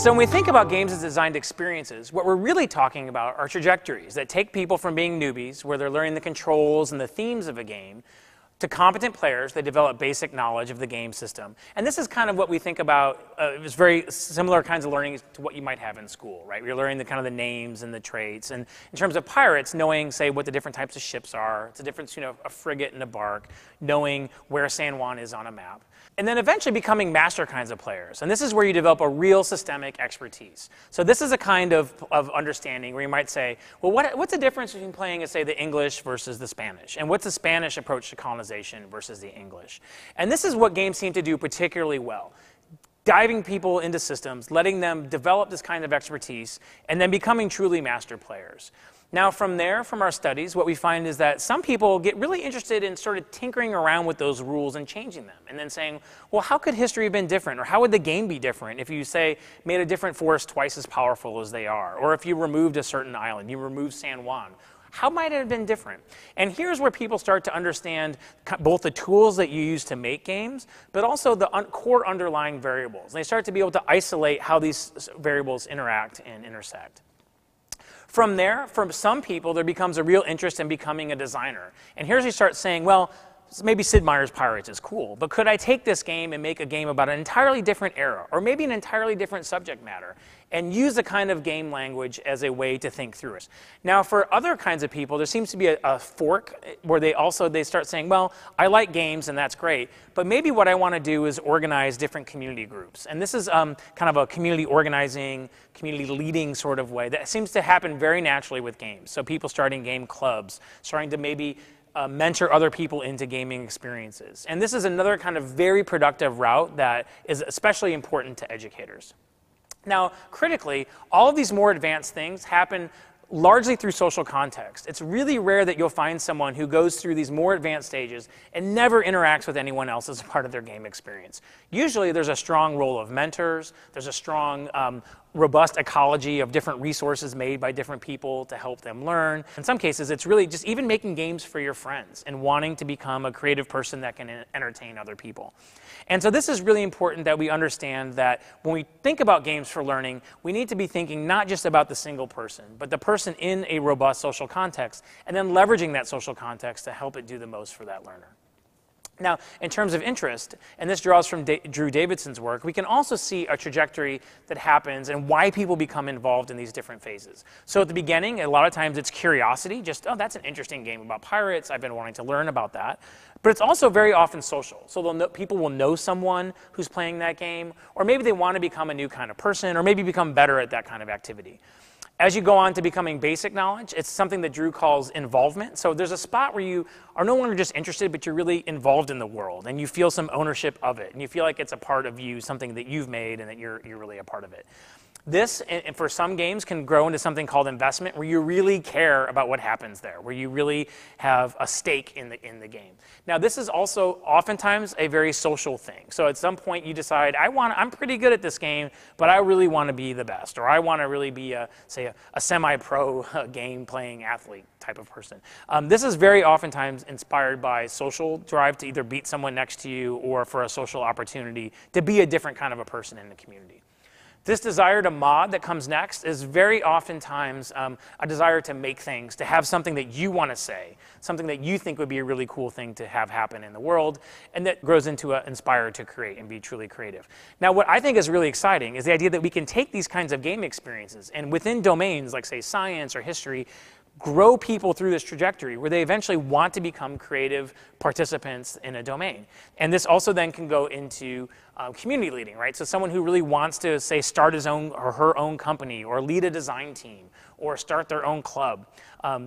So when we think about games as designed experiences, what we're really talking about are trajectories that take people from being newbies, where they're learning the controls and the themes of a game, to competent players that develop basic knowledge of the game system. And this is kind of what we think about, it's very similar kinds of learning to what you might have in school, right? You're learning the kind of the names and the traits. And in terms of pirates, knowing, say, what the different types of ships are. It's a difference, a frigate and a bark, knowing where San Juan is on a map. And then eventually becoming master kinds of players. And this is where you develop a real systemic expertise. So this is a kind of understanding where you might say, well, what's the difference between playing, say, the English versus the Spanish? And what's the Spanish approach to colonization versus the English? And this is what games seem to do particularly well. Diving people into systems, letting them develop this kind of expertise, and then becoming truly master players. Now from there, from our studies, what we find is that some people get really interested in sort of tinkering around with those rules and changing them. And then saying, well, how could history have been different? Or how would the game be different if you, say, made a different force twice as powerful as they are? Or if you removed a certain island, you removed San Juan. How might it have been different? And here's where people start to understand both the tools that you use to make games, but also the core underlying variables. And they start to be able to isolate how these variables interact and intersect. From there, for some people, there becomes a real interest in becoming a designer. And here's where you start saying, well, maybe Sid Meier's Pirates is cool, but could I take this game and make a game about an entirely different era, or maybe an entirely different subject matter, and use a kind of game language as a way to think through it? Now, for other kinds of people, there seems to be a fork where they start saying, well, I like games and that's great, but maybe what I want to do is organize different community groups. And this is kind of a community organizing, community leading sort of way that seems to happen very naturally with games. So people starting game clubs, starting to maybe mentor other people into gaming experiences. And this is another kind of very productive route that is especially important to educators. Now, critically, all of these more advanced things happen largely through social context. It's really rare that you'll find someone who goes through these more advanced stages and never interacts with anyone else as a part of their game experience. Usually there's a strong role of mentors, there's a strong robust ecology of different resources made by different people to help them learn. In some cases, it's really just even making games for your friends and wanting to become a creative person that can entertain other people. And so this is really important that we understand that when we think about games for learning, we need to be thinking not just about the single person, but the person in a robust social context, and then leveraging that social context to help it do the most for that learner. Now, in terms of interest, and this draws from Drew Davidson's work, we can also see a trajectory that happens and why people become involved in these different phases. So at the beginning, a lot of times it's curiosity, just, oh, that's an interesting game about pirates, I've been wanting to learn about that. But it's also very often social. So people will know someone who's playing that game, or maybe they want to become a new kind of person, or maybe become better at that kind of activity. As you go on to becoming basic knowledge, it's something that Drew calls involvement. So there's a spot where you are no longer just interested, but you're really involved in the world, and you feel some ownership of it, and you feel like it's a part of you, something that you've made, and that you're really a part of it. This, and for some games, can grow into something called investment, where you really care about what happens there, where you really have a stake in the game. Now, this is also oftentimes a very social thing. So at some point, you decide, I'm pretty good at this game, but I really want to be the best, or I want to really be, say, a semi-pro game-playing athlete type of person. This is very oftentimes inspired by social drive to either beat someone next to you or for a social opportunity to be a different kind of a person in the community. This desire to mod that comes next is very oftentimes a desire to make things, to have something that you want to say, something that you think would be a really cool thing to have happen in the world, and that grows into inspire to create and be truly creative. Now, what I think is really exciting is the idea that we can take these kinds of game experiences and within domains like, say, science or history, grow people through this trajectory where they eventually want to become creative participants in a domain. And this also then can go into community leading, right? So someone who really wants to, say, start his own or her own company, or lead a design team, or start their own club.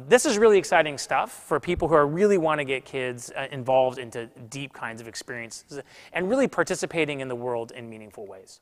This is really exciting stuff for people who really want to get kids involved into deep kinds of experiences and really participating in the world in meaningful ways.